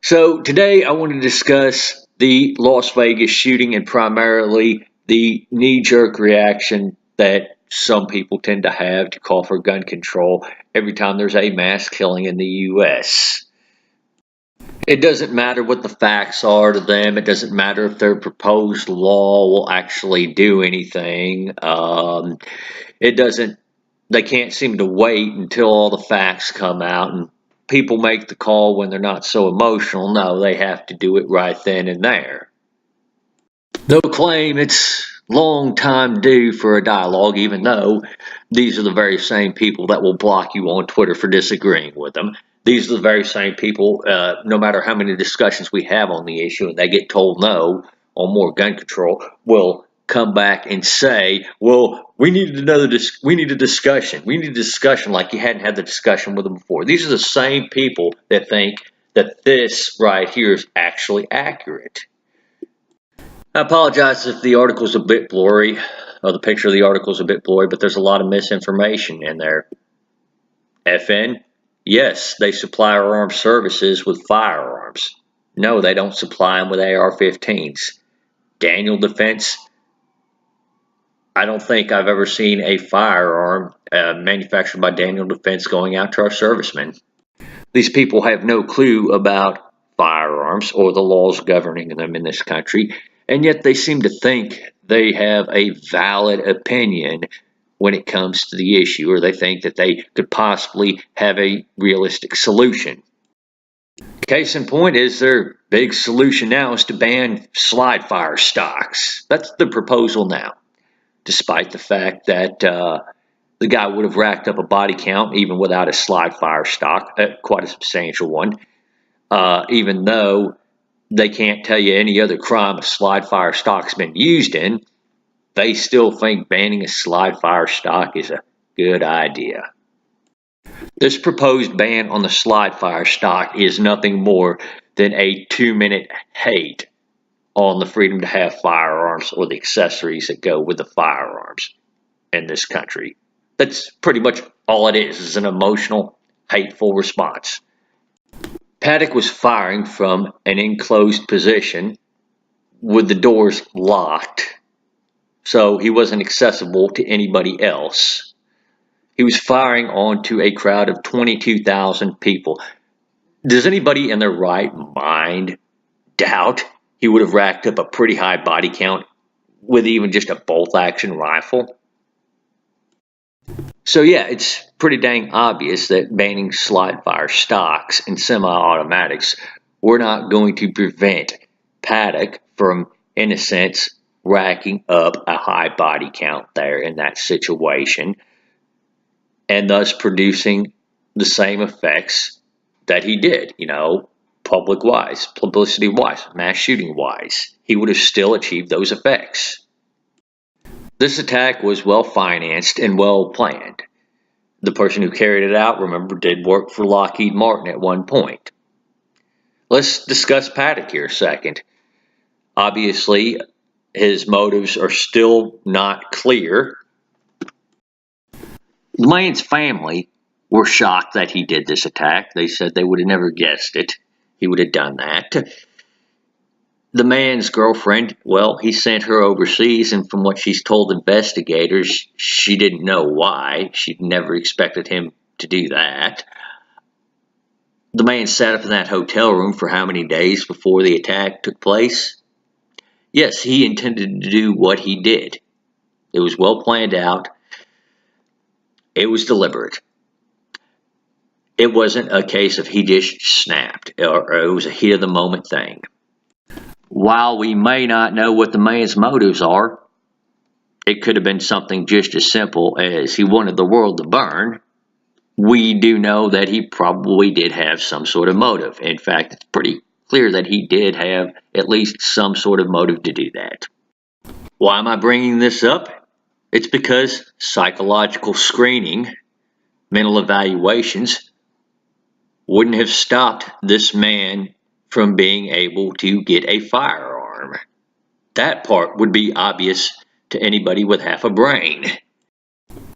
So today I want to discuss the Las Vegas shooting and primarily the knee-jerk reaction that some people tend to have to call for gun control every time there's a mass killing in the U.S. It doesn't matter what the facts are to them. It doesn't matter if their proposed law will actually do anything. It doesn't. They can't seem to wait until all the facts come out and people make the call when they're not so emotional. No, they have to do it right then and there. They'll claim it's long time due for a dialogue, even though these are the very same people that will block you on Twitter for disagreeing with them. These are the very same people, no matter how many discussions we have on the issue, and they get told no on more gun control, will come back and say, well, we need a discussion. We need a discussion like you hadn't had the discussion with them before. These are the same people that think that this right here is actually accurate. I apologize if the article's a bit blurry, or the picture of the article's a bit blurry, but there's a lot of misinformation in there. FN? Yes, they supply our armed services with firearms. No, they don't supply them with AR-15s. Daniel Defense? I don't think I've ever seen a firearm manufactured by Daniel Defense going out to our servicemen. These people have no clue about firearms or the laws governing them in this country, and yet they seem to think they have a valid opinion when it comes to the issue, or they think that they could possibly have a realistic solution. Case in point is their big solution now is to ban slide fire stocks. That's the proposal now, despite the fact that the guy would have racked up a body count even without a slide fire stock, quite a substantial one, even though they can't tell you any other crime a slide fire stock's been used in. They still think banning a slide fire stock is a good idea. This proposed ban on the slide fire stock is nothing more than a 2-minute hate on the freedom to have firearms or the accessories that go with the firearms in this country. That's pretty much all it is an emotional, hateful response. Paddock was firing from an enclosed position with the doors locked, so he wasn't accessible to anybody else. He was firing onto a crowd of 22,000 people. Does anybody in their right mind doubt he would have racked up a pretty high body count with even just a bolt-action rifle? So yeah, it's pretty dang obvious that banning slide fire stocks and semi-automatics were not going to prevent Paddock from, in a sense, racking up a high body count there in that situation, and thus producing the same effects that he did, public-wise, publicity-wise, mass shooting-wise. He would have still achieved those effects. This attack was well-financed and well-planned. The person who carried it out, remember, did work for Lockheed Martin at one point. Let's discuss Paddock here a second. Obviously, his motives are still not clear. The man's family were shocked that he did this attack. They said they would have never guessed it. He would have done that. The man's girlfriend, well, he sent her overseas, and from what she's told investigators, she didn't know why. She'd never expected him to do that. The man sat up in that hotel room for how many days before the attack took place? Yes, he intended to do what he did. It was well planned out. It was deliberate. It wasn't a case of he just snapped, or it was a heat of the moment thing. While we may not know what the man's motives are, it could have been something just as simple as he wanted the world to burn. We do know that he probably did have some sort of motive. In fact, it's pretty clear that he did have at least some sort of motive to do that. Why am I bringing this up? It's because psychological screening, mental evaluations, wouldn't have stopped this man from being able to get a firearm. That part would be obvious to anybody with half a brain.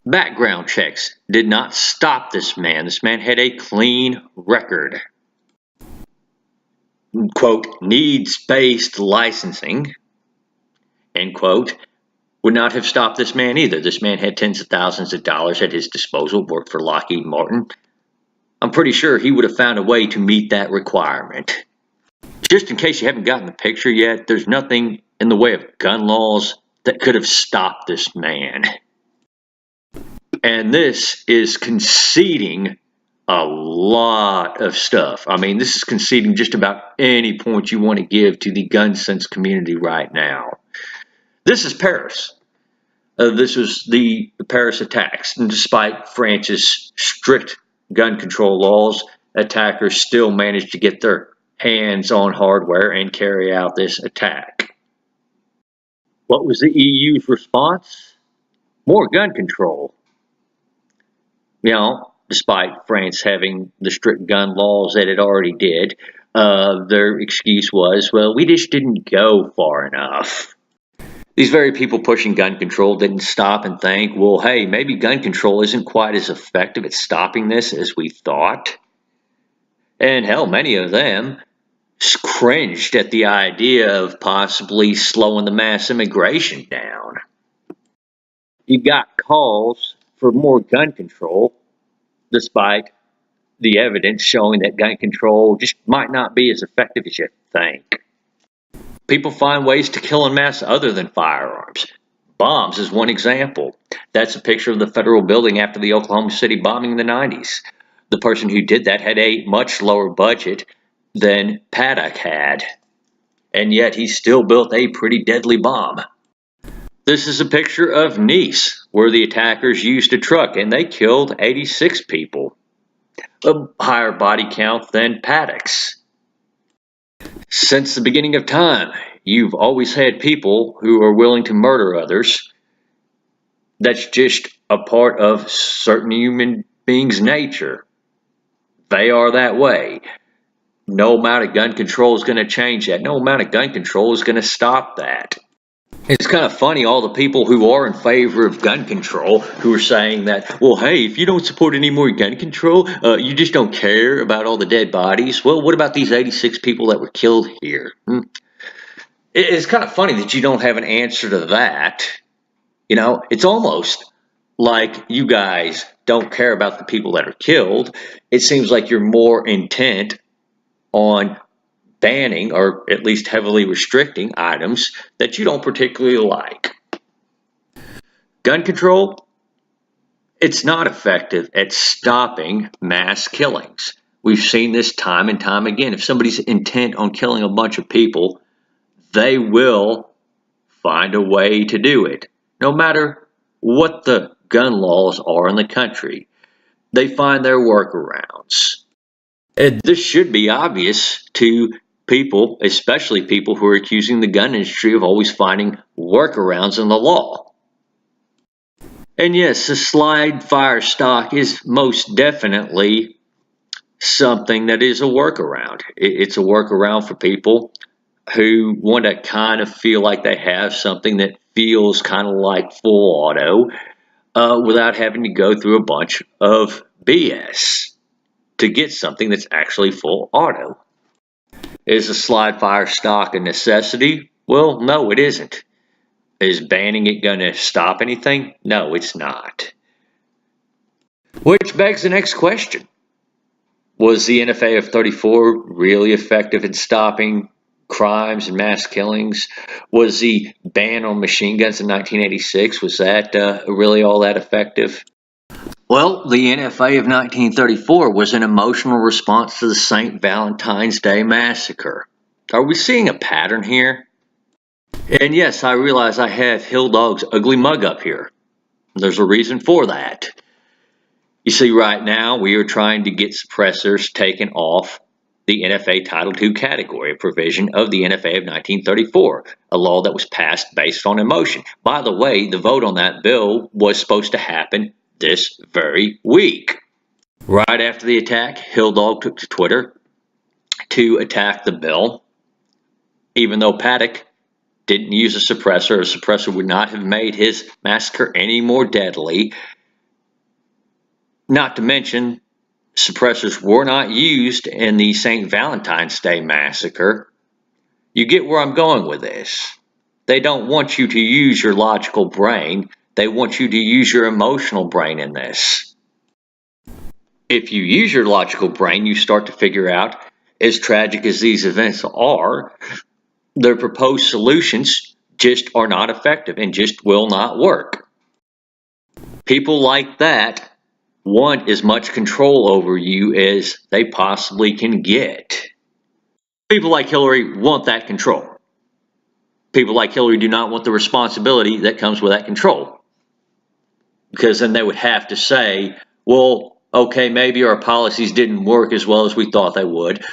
Background checks did not stop this man. This man had a clean record. quote, needs-based licensing, end quote, would not have stopped this man either. This man had tens of thousands of dollars at his disposal, worked for Lockheed Martin. I'm pretty sure he would have found a way to meet that requirement. Just in case you haven't gotten the picture yet, there's nothing in the way of gun laws that could have stopped this man. And this is conceding a lot of stuff. I mean, this is conceding just about any point you want to give to the gun sense community right now. This is Paris. This was the Paris attacks. And despite France's strict gun control laws, attackers still managed to get their hands on hardware and carry out this attack. What was the EU's response? More gun control. You know, despite France having the strict gun laws that it already did, their excuse was, well, we just didn't go far enough. These very people pushing gun control didn't stop and think, well, hey, maybe gun control isn't quite as effective at stopping this as we thought. And hell, many of them cringed at the idea of possibly slowing the mass immigration down. You got calls for more gun control, despite the evidence showing that gun control just might not be as effective as you think. People find ways to kill en masse other than firearms. Bombs is one example. That's a picture of the federal building after the Oklahoma City bombing in the 90s. The person who did that had a much lower budget than Paddock had, and yet he still built a pretty deadly bomb. This is a picture of Nice, where the attackers used a truck and they killed 86 people, a higher body count than Paddock's. Since the beginning of time, you've always had people who are willing to murder others. That's just a part of certain human beings' nature. They are that way. No amount of gun control is going to change that. No amount of gun control is going to stop that. It's kind of funny, all the people who are in favor of gun control who are saying that, well, hey, if you don't support any more gun control, you just don't care about all the dead bodies. Well, what about these 86 people that were killed here? It's kind of funny that you don't have an answer to that. You know, it's almost like you guys don't care about the people that are killed. It seems like you're more intent on banning or at least heavily restricting items that you don't particularly like. Gun control, it's not effective at stopping mass killings. We've seen this time and time again. If somebody's intent on killing a bunch of people, they will find a way to do it. No matter what the gun laws are in the country, they find their workarounds. And this should be obvious to people, especially people who are accusing the gun industry of always finding workarounds in the law. And yes, the slide fire stock is most definitely something that is a workaround. It's a workaround for people who want to kind of feel like they have something that feels kind of like full auto without having to go through a bunch of BS to get something that's actually full auto. Is a slide fire stock a necessity? Well, no, it isn't. Is banning it going to stop anything? No, it's not. Which begs the next question. Was the NFA of 34 really effective in stopping crimes and mass killings? Was the ban on machine guns in 1986, was that really all that effective? Well, the NFA of 1934 was an emotional response to the St. Valentine's Day Massacre. Are we seeing a pattern here? And yes, I realize I have Hill Dog's ugly mug up here. There's a reason for that. You see, right now we are trying to get suppressors taken off the NFA Title II category, a provision of the NFA of 1934, a law that was passed based on emotion. By the way, the vote on that bill was supposed to happen this very week. Right after the attack, Hill Dog took to Twitter to attack the bill. Even though Paddock didn't use a suppressor would not have made his massacre any more deadly. Not to mention suppressors were not used in the St. Valentine's Day Massacre. You get where I'm going with this. They don't want you to use your logical brain. They want you to use your emotional brain in this. If you use your logical brain, you start to figure out, as tragic as these events are, their proposed solutions just are not effective and just will not work. People like that want as much control over you as they possibly can get. People like Hillary want that control. People like Hillary do not want the responsibility that comes with that control. Because then they would have to say, well, okay, maybe our policies didn't work as well as we thought they would.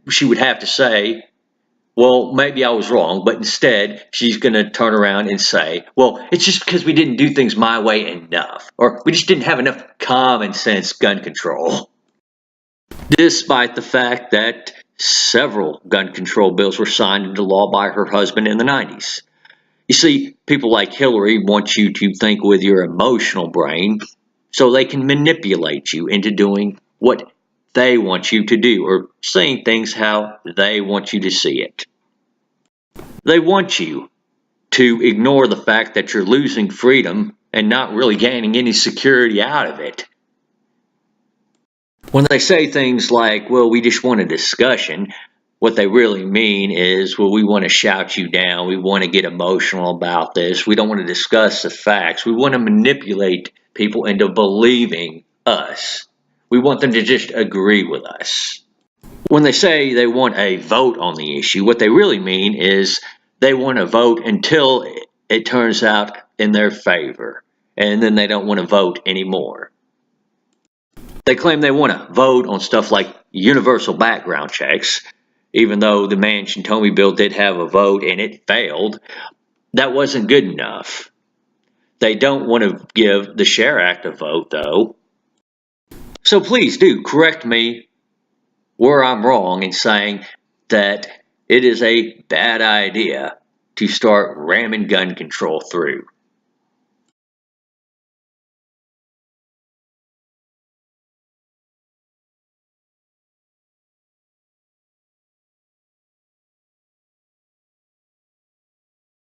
She would have to say, well, maybe I was wrong, but instead she's going to turn around and say, well, it's just because we didn't do things my way enough, or we just didn't have enough common sense gun control. Despite the fact that several gun control bills were signed into law by her husband in the 90s. You see, people like Hillary want you to think with your emotional brain so they can manipulate you into doing what they want you to do or saying things how they want you to see it. They want you to ignore the fact that you're losing freedom and not really gaining any security out of it. When they say things like, well, we just want a discussion, what they really mean is, well, we want to shout you down. We want to get emotional about this. We don't want to discuss the facts. We want to manipulate people into believing us. We want them to just agree with us. When they say they want a vote on the issue, what they really mean is they want to vote until it turns out in their favor, and then they don't want to vote anymore. They claim they want to vote on stuff like universal background checks, even though the Manchin-Tomy bill did have a vote and it failed. That wasn't good enough. They don't want to give the SHARE Act a vote, though. So please do correct me where I'm wrong in saying that it is a bad idea to start ramming gun control through.